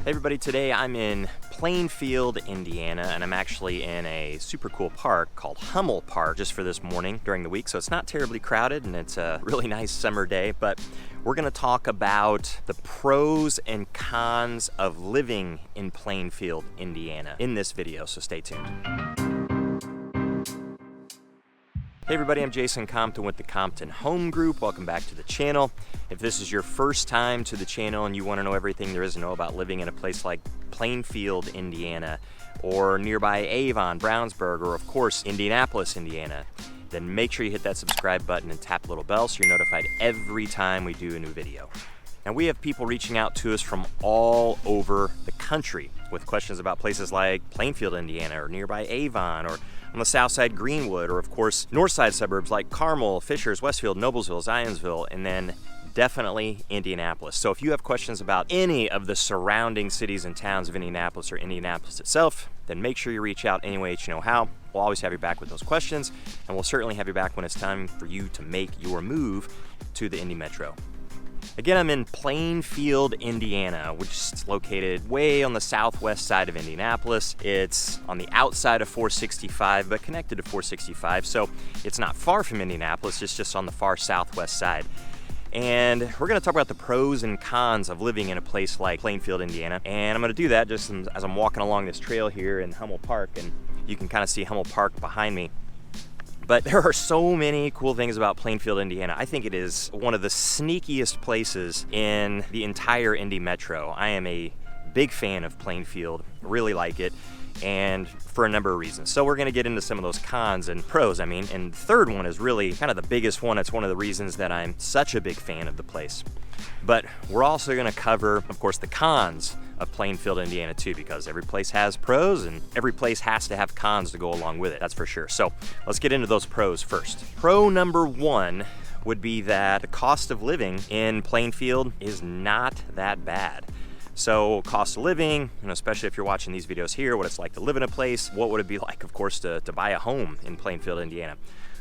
Hey everybody, today I'm in Plainfield, Indiana, and I'm actually in a super cool park called HUMMEL Park just for this morning during the week. So it's not terribly crowded and it's a really nice summer day, but we're gonna talk about the pros and cons of living in Plainfield, Indiana in this video, so stay tuned. Hey everybody, I'm Jason Compton with the Compton Home Group. Welcome back to the channel. If this is your first time to the channel and you want to know everything there is to know about living in a place like Plainfield, Indiana, or nearby Avon, Brownsburg, or of course Indianapolis, Indiana, then make sure you hit that subscribe button and tap the little bell so you're notified every time we do a new video. Now we have people reaching out to us from all over the country with questions about places like Plainfield, Indiana, or nearby Avon, or on the south side Greenwood, or of course north side suburbs like Carmel, Fishers, Westfield, Noblesville, Zionsville, and then definitely Indianapolis. So if you have questions about any of the surrounding cities and towns of Indianapolis or Indianapolis itself, then make sure you reach out any way that you know how. We'll always have your back with those questions, and we'll certainly have your back when it's time for you to make your move to the Indy Metro. Again, I'm in Plainfield, Indiana, which is located way on the southwest side of Indianapolis. It's on the outside of 465, but connected to 465, so it's not far from Indianapolis, it's just on the far southwest side. And we're gonna talk about the pros and cons of living in a place like Plainfield, Indiana. And I'm gonna do that just as I'm walking along this trail here in HUMMEL Park, and you can kind of see HUMMEL Park behind me. But there are so many cool things about Plainfield, Indiana. I think it is one of the sneakiest places in the entire Indy Metro. I am a big fan of Plainfield, really like it, and for a number of reasons. So we're gonna get into some of those cons and pros, and the third one is really kind of the biggest one. It's one of the reasons that I'm such a big fan of the place. But we're also gonna cover, of course, the cons of Plainfield, Indiana too, because every place has pros and every place has to have cons to go along with it, that's for sure. So let's get into those pros first. Pro number one would be that the cost of living in Plainfield is not that bad. So cost of living, especially if you're watching these videos here, what it's like to live in a place, what would it be like, of course, to buy a home in Plainfield, Indiana?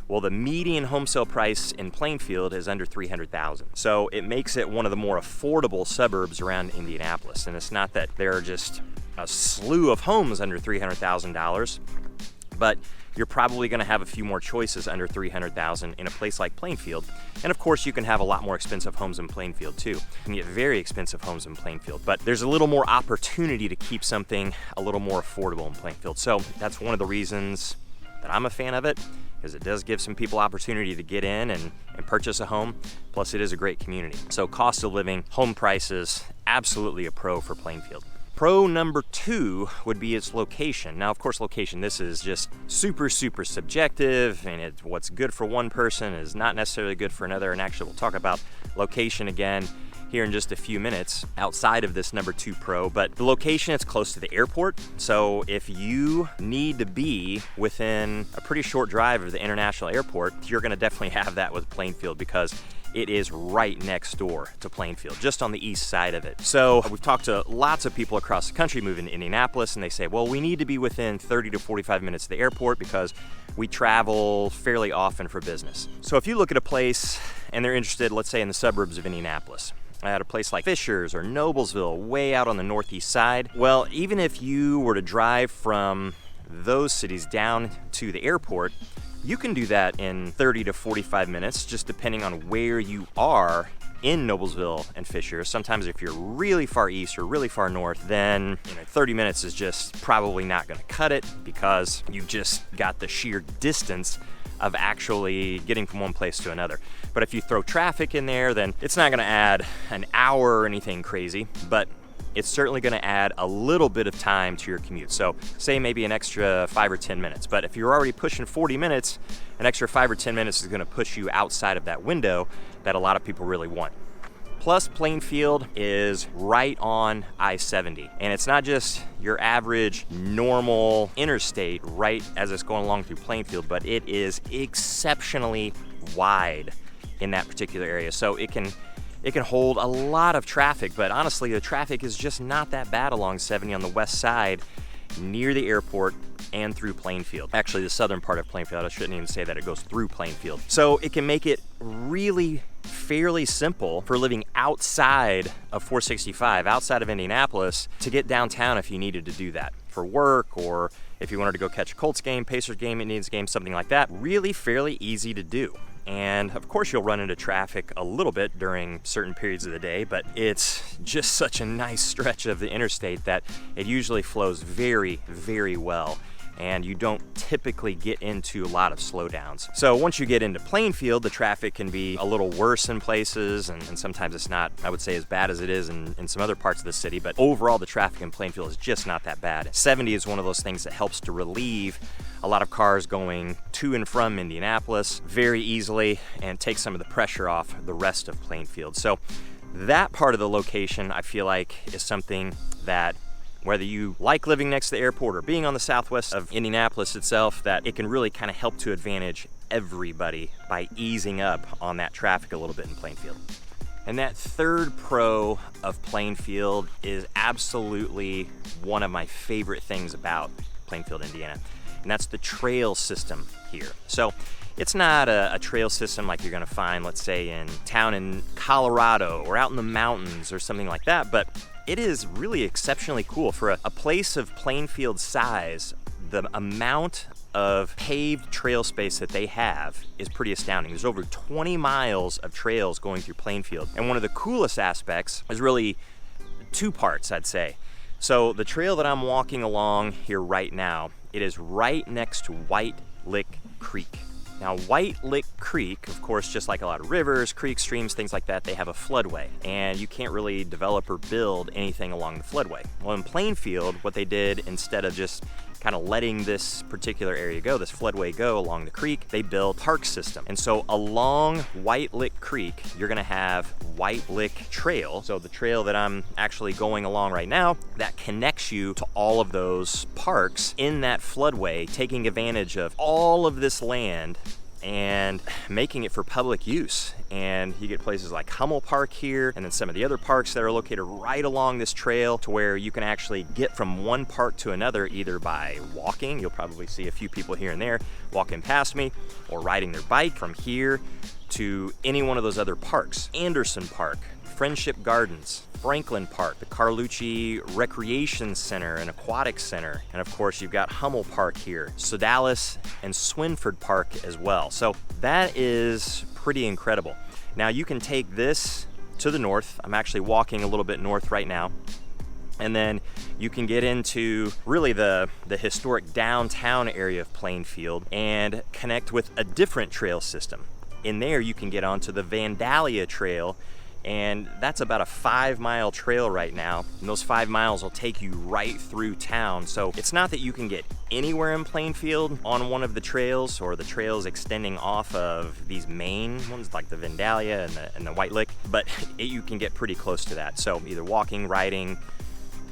Well, the median home sale price in Plainfield is under $300,000. So it makes it one of the more affordable suburbs around Indianapolis. And it's not that there are just a slew of homes under $300,000, but you're probably gonna have a few more choices under $300,000 in a place like Plainfield. And of course, you can have a lot more expensive homes in Plainfield too. You can get very expensive homes in Plainfield, but there's a little more opportunity to keep something a little more affordable in Plainfield. So that's one of the reasons that I'm a fan of it, because it does give some people opportunity to get in and purchase a home. Plus it is a great community. So cost of living, home prices, absolutely a pro for Plainfield. Pro number two would be its location. Now, of course, location, this is just super subjective, and what's good for one person is not necessarily good for another. And actually, we'll talk about location again here in just a few minutes outside of this number two pro. But the location, it's close to the airport. So if you need to be within a pretty short drive of the International Airport, you're gonna definitely have that with Plainfield, because it is right next door to Plainfield, just on the east side of it. So we've talked to lots of people across the country moving to Indianapolis, and they say, well, we need to be within 30 to 45 minutes of the airport because we travel fairly often for business. So if you look at a place and they're interested, let's say in the suburbs of Indianapolis, at a place like Fishers or Noblesville, way out on the northeast side, well, even if you were to drive from those cities down to the airport, you can do that in 30 to 45 minutes, just depending on where you are in Noblesville and Fishers. Sometimes if you're really far east or really far north, then 30 minutes is just probably not gonna cut it, because you've just got the sheer distance of actually getting from one place to another. But if you throw traffic in there, then it's not gonna add an hour or anything crazy, but it's certainly gonna add a little bit of time to your commute. So say maybe an extra 5 or 10 minutes, but if you're already pushing 40 minutes, an extra 5 or 10 minutes is gonna push you outside of that window that a lot of people really want. Plus, Plainfield is right on I-70, and it's not just your average normal interstate right as it's going along through Plainfield, but it is exceptionally wide in that particular area. So it can hold a lot of traffic, but honestly, the traffic is just not that bad along 70 on the west side near the airport and through Plainfield. Actually, the southern part of Plainfield, I shouldn't even say that it goes through Plainfield. So it can make it really fairly simple for living outside of 465, outside of Indianapolis, to get downtown if you needed to do that for work, or if you wanted to go catch a Colts game, Pacers game, Indians game, something like that. Really fairly easy to do. And of course you'll run into traffic a little bit during certain periods of the day, but it's just such a nice stretch of the interstate that it usually flows very, very well, and you don't typically get into a lot of slowdowns. So once you get into Plainfield, the traffic can be a little worse in places, and sometimes it's not, I would say, as bad as it is in some other parts of the city, but overall the traffic in Plainfield is just not that bad. 70 is one of those things that helps to relieve a lot of cars going to and from Indianapolis very easily and take some of the pressure off the rest of Plainfield. So that part of the location, I feel like, is something that, whether you like living next to the airport or being on the southwest of Indianapolis itself, that it can really kind of help to advantage everybody by easing up on that traffic a little bit in Plainfield. And that third pro of Plainfield is absolutely one of my favorite things about Plainfield, Indiana, and that's the trail system here. So it's not a trail system like you're gonna find, let's say, in town in Colorado or out in the mountains or something like that, but it is really exceptionally cool. For a place of Plainfield size, the amount of paved trail space that they have is pretty astounding. There's over 20 miles of trails going through Plainfield. And one of the coolest aspects is really two parts, I'd say. So the trail that I'm walking along here right now, it is right next to White Lick Creek. Now, White Lick Creek, of course, just like a lot of rivers, creeks, streams, things like that, they have a floodway, and you can't really develop or build anything along the floodway. Well, in Plainfield, what they did, instead of just kind of letting this particular area go, this floodway go along the creek, they built a park system. And so along White Lick Creek, you're gonna have White Lick Trail. So the trail that I'm actually going along right now, that connects you to all of those parks in that floodway, taking advantage of all of this land and making it for public use. And you get places like HUMMEL Park here, and then some of the other parks that are located right along this trail, to where you can actually get from one park to another either by walking. You'll probably see a few people here and there walking past me, or riding their bike from here to any one of those other parks. Anderson Park, Friendship Gardens, Franklin Park, the Carlucci Recreation Center and Aquatic Center, and of course you've got HUMMEL Park here, Sedalis and Swinford Park as well. So that is pretty incredible. Now you can take this to the north. I'm actually walking a little bit north right now, and then you can get into really the historic downtown area of Plainfield and connect with a different trail system. In there you can get onto the Vandalia Trail, and that's about a 5-mile trail right now, and those 5 miles will take you right through town. So it's not that you can get anywhere in Plainfield on one of the trails, or the trails extending off of these main ones like the Vandalia and the White Lick, but you can get pretty close to that. So either walking, riding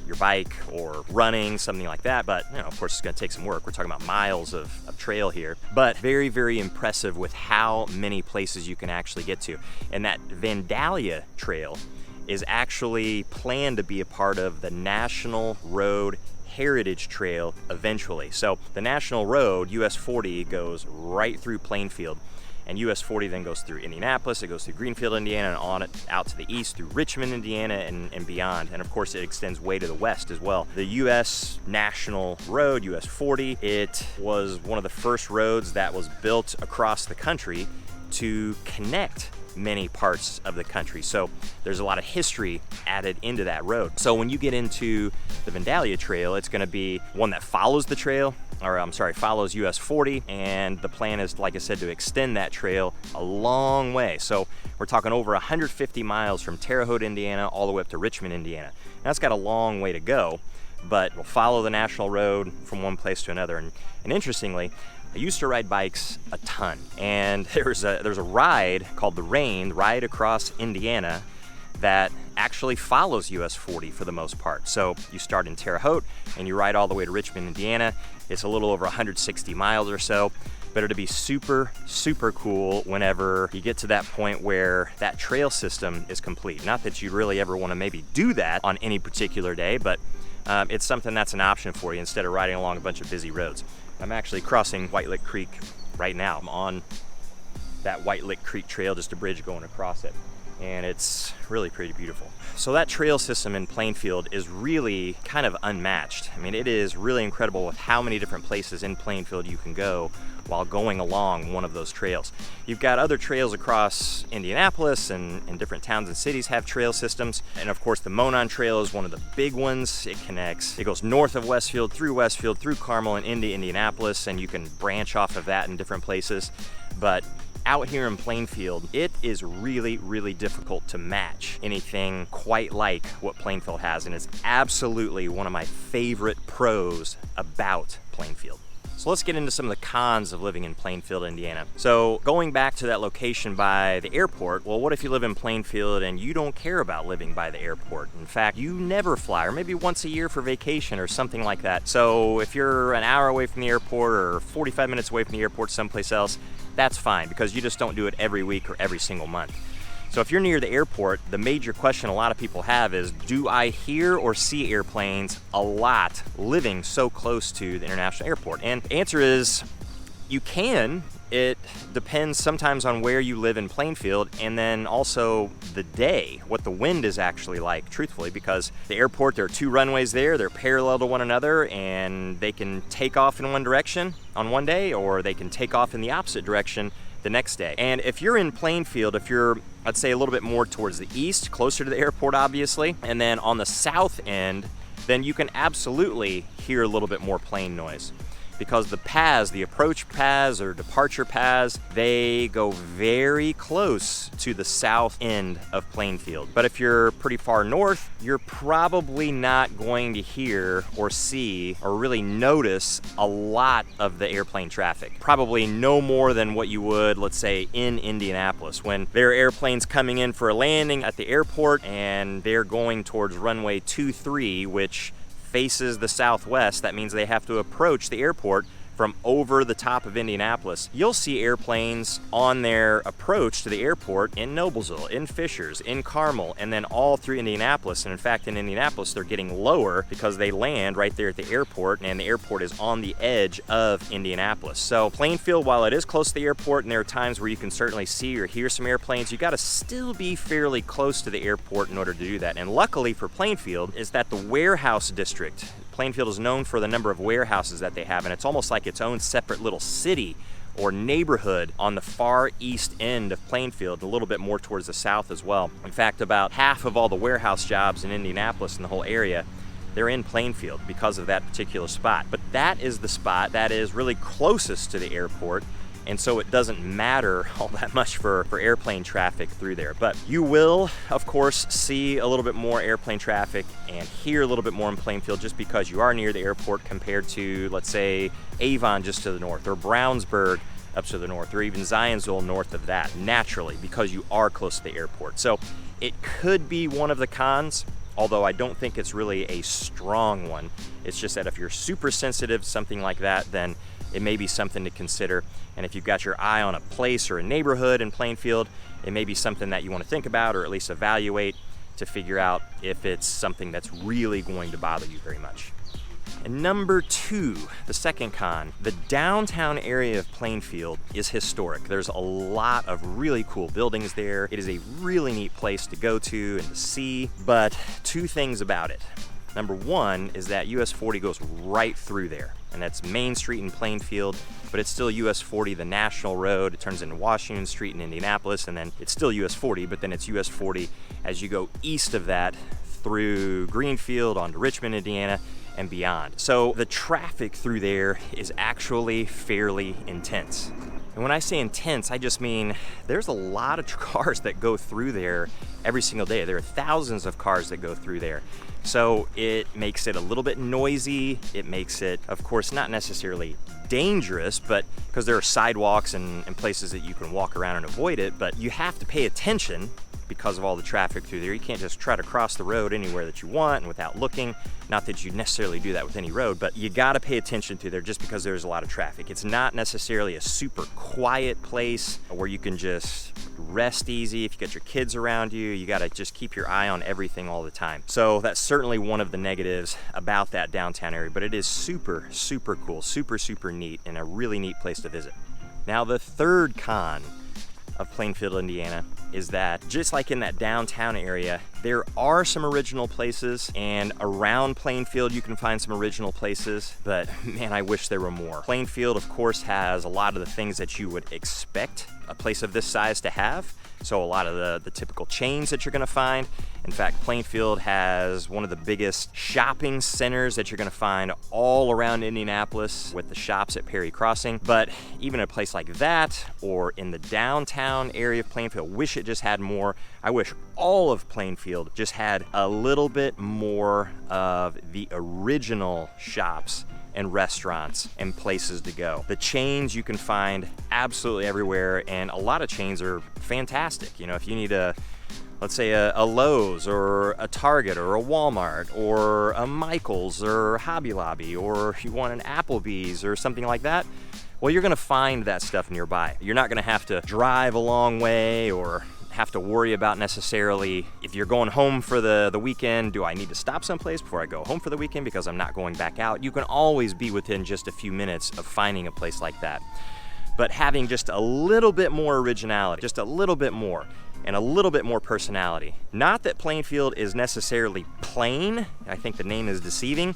your bike, or running, something like that. But you know, of course it's gonna take some work. We're talking about miles of trail here, but very, very impressive with how many places you can actually get to. And that Vandalia Trail is actually planned to be a part of the National Road Heritage Trail eventually. So the National Road, US 40, goes right through Plainfield, and US 40 then goes through Indianapolis, it goes through Greenfield, Indiana, and on it out to the east through Richmond, Indiana, and beyond. And of course it extends way to the west as well. The US National Road, US 40, it was one of the first roads that was built across the country to connect many parts of the country. So there's a lot of history added into that road. So when you get into the Vandalia Trail, it's gonna be one that follows the trail, or I'm sorry, follows US 40, and the plan is, like I said, to extend that trail a long way. So we're talking over 150 miles from Terre Haute, Indiana, all the way up to Richmond, Indiana. Now that's got a long way to go, but we'll follow the National Road from one place to another. And interestingly, I used to ride bikes a ton, and there's a ride called the Ride Across Indiana that actually follows US 40 for the most part. So you start in Terre Haute and you ride all the way to Richmond, Indiana. It's a little over 160 miles or so, but it'll be super, super cool whenever you get to that point where that trail system is complete. Not that you really ever want to maybe do that on any particular day, but it's something that's an option for you instead of riding along a bunch of busy roads. I'm actually crossing White Lick Creek right now. I'm on that White Lick Creek Trail, just a bridge going across it. And it's really pretty beautiful. So that trail system in Plainfield is really kind of unmatched. I mean, it is really incredible with how many different places in Plainfield you can go while going along one of those trails. You've got other trails across Indianapolis, and different towns and cities have trail systems. And of course, the Monon Trail is one of the big ones. It goes north of Westfield, through Carmel and into Indianapolis, and you can branch off of that in different places. But out here in Plainfield, it is really, really difficult to match anything quite like what Plainfield has, and it's absolutely one of my favorite pros about Plainfield. So let's get into some of the cons of living in Plainfield, Indiana. So going back to that location by the airport, well, what if you live in Plainfield and you don't care about living by the airport? In fact, you never fly, or maybe once a year for vacation or something like that. So if you're an hour away from the airport or 45 minutes away from the airport someplace else, that's fine, because you just don't do it every week or every single month. So if you're near the airport, the major question a lot of people have is, do I hear or see airplanes a lot living so close to the international airport? And the answer is, you can. It depends sometimes on where you live in Plainfield, and then also the day, what the wind is actually like, truthfully, because the airport, there are 2 runways there, they're parallel to one another, and they can take off in one direction on one day, or they can take off in the opposite direction the next day. And if you're in Plainfield, if you're, I'd say, a little bit more towards the east, closer to the airport, obviously, and then on the south end, then you can absolutely hear a little bit more plane noise, because the paths, the approach paths or departure paths, they go very close to the south end of Plainfield. But if you're pretty far north, you're probably not going to hear or see or really notice a lot of the airplane traffic. Probably no more than what you would, let's say, in Indianapolis, when there are airplanes coming in for a landing at the airport and they're going towards runway 23, which faces the southwest. That means they have to approach the airport from over the top of Indianapolis. You'll see airplanes on their approach to the airport in Noblesville, in Fishers, in Carmel, and then all through Indianapolis. And in fact, in Indianapolis, they're getting lower because they land right there at the airport, and the airport is on the edge of Indianapolis. So Plainfield, while it is close to the airport, and there are times where you can certainly see or hear some airplanes, you gotta still be fairly close to the airport in order to do that. And luckily for Plainfield is that the warehouse district, Plainfield is known for the number of warehouses that they have, and it's almost like its own separate little city or neighborhood on the far east end of Plainfield, a little bit more towards the south as well. In fact, about half of all the warehouse jobs in Indianapolis and the whole area, they're in Plainfield because of that particular spot. But that is the spot that is really closest to the airport, and so it doesn't matter all that much for airplane traffic through there. But you will, of course, see a little bit more airplane traffic and hear a little bit more in Plainfield just because you are near the airport compared to, let's say, Avon just to the north, or Brownsburg up to the north, or even Zionsville north of that, naturally, because you are close to the airport. So it could be one of the cons, although I don't think it's really a strong one. It's just that if you're super sensitive to something like that, then it may be something to consider. And if you've got your eye on a place or a neighborhood in Plainfield, it may be something that you want to think about, or at least evaluate to figure out if it's something that's really going to bother you very much. And number 2, the second con, the downtown area of Plainfield is historic. There's a lot of really cool buildings there. It is a really neat place to go to and to see, but 2 things about it. Number 1 is that US 40 goes right through there, and that's Main Street in Plainfield, but it's still US 40, the national road. It turns into Washington Street in Indianapolis, and then it's still US 40, but then it's US 40 as you go east of that through Greenfield onto Richmond, Indiana, and beyond. So the traffic through there is actually fairly intense. And when I say intense, I just mean there's a lot of cars that go through there every single day. There are thousands of cars that go through there. So it makes it a little bit noisy. It makes it, of course, not necessarily dangerous, but because there are sidewalks and places that you can walk around and avoid it, but you have to pay attention because of all the traffic through there. You can't just try to cross the road anywhere that you want and without looking. Not that you necessarily do that with any road, but you gotta pay attention through there just because there's a lot of traffic. It's not necessarily a super quiet place where you can just rest easy. If you got your kids around you, you gotta just keep your eye on everything all the time. So that's certainly one of the negatives about that downtown area, but it is super, super cool, super, super neat, and a really neat place to visit. Now the third con, of Plainfield, Indiana is that just like in that downtown area, there are some original places, and around Plainfield you can find some original places, but man, I wish there were more. Plainfield, of course, has a lot of the things that you would expect a place of this size to have. So a lot of the typical chains that you're gonna find. In fact, Plainfield has one of the biggest shopping centers that you're gonna find all around Indianapolis with the shops at Perry Crossing. But even a place like that, or in the downtown area of Plainfield, wish it just had more. I wish all of Plainfield just had a little bit more of the original shops and restaurants and places to go. The chains you can find absolutely everywhere, and a lot of chains are fantastic. You know, if you need let's say a Lowe's or a Target or a Walmart or a Michael's or Hobby Lobby, or you want an Applebee's or something like that, well, you're gonna find that stuff nearby. You're not gonna have to drive a long way or have to worry about necessarily, if you're going home for the weekend, do I need to stop someplace before I go home for the weekend because I'm not going back out? You can always be within just a few minutes of finding a place like that. But having just a little bit more originality, just a little bit more, and a little bit more personality. Not that Plainfield is necessarily plain, I think the name is deceiving,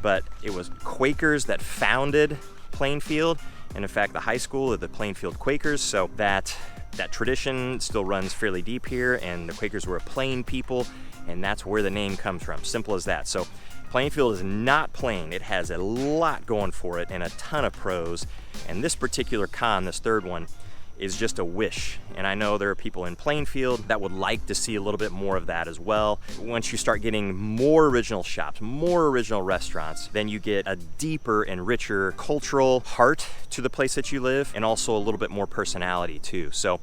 but it was Quakers that founded Plainfield, and in fact the high school of the Plainfield Quakers, so that tradition still runs fairly deep here, and the Quakers were a plain people, and that's where the name comes from. Simple as that. So Plainfield is not plain. It has a lot going for it and a ton of pros, and this particular con, this third one, is just a wish. And I know there are people in Plainfield that would like to see a little bit more of that as well. Once you start getting more original shops, more original restaurants, then you get a deeper and richer cultural heart to the place that you live, and also a little bit more personality too. So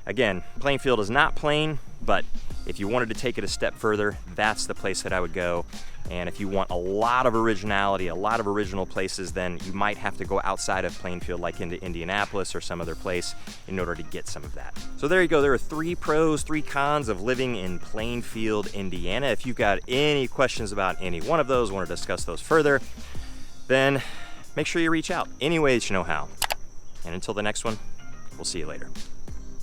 again, Plainfield is not plain, but if you wanted to take it a step further, that's the place that I would go. And if you want a lot of originality, a lot of original places, then you might have to go outside of Plainfield, like into Indianapolis or some other place, in order to get some of that. So there you go. There are 3 pros, 3 cons of living in Plainfield, Indiana. If you've got any questions about any one of those, want to discuss those further, then make sure you reach out any ways you know how. And until the next one, we'll see you later.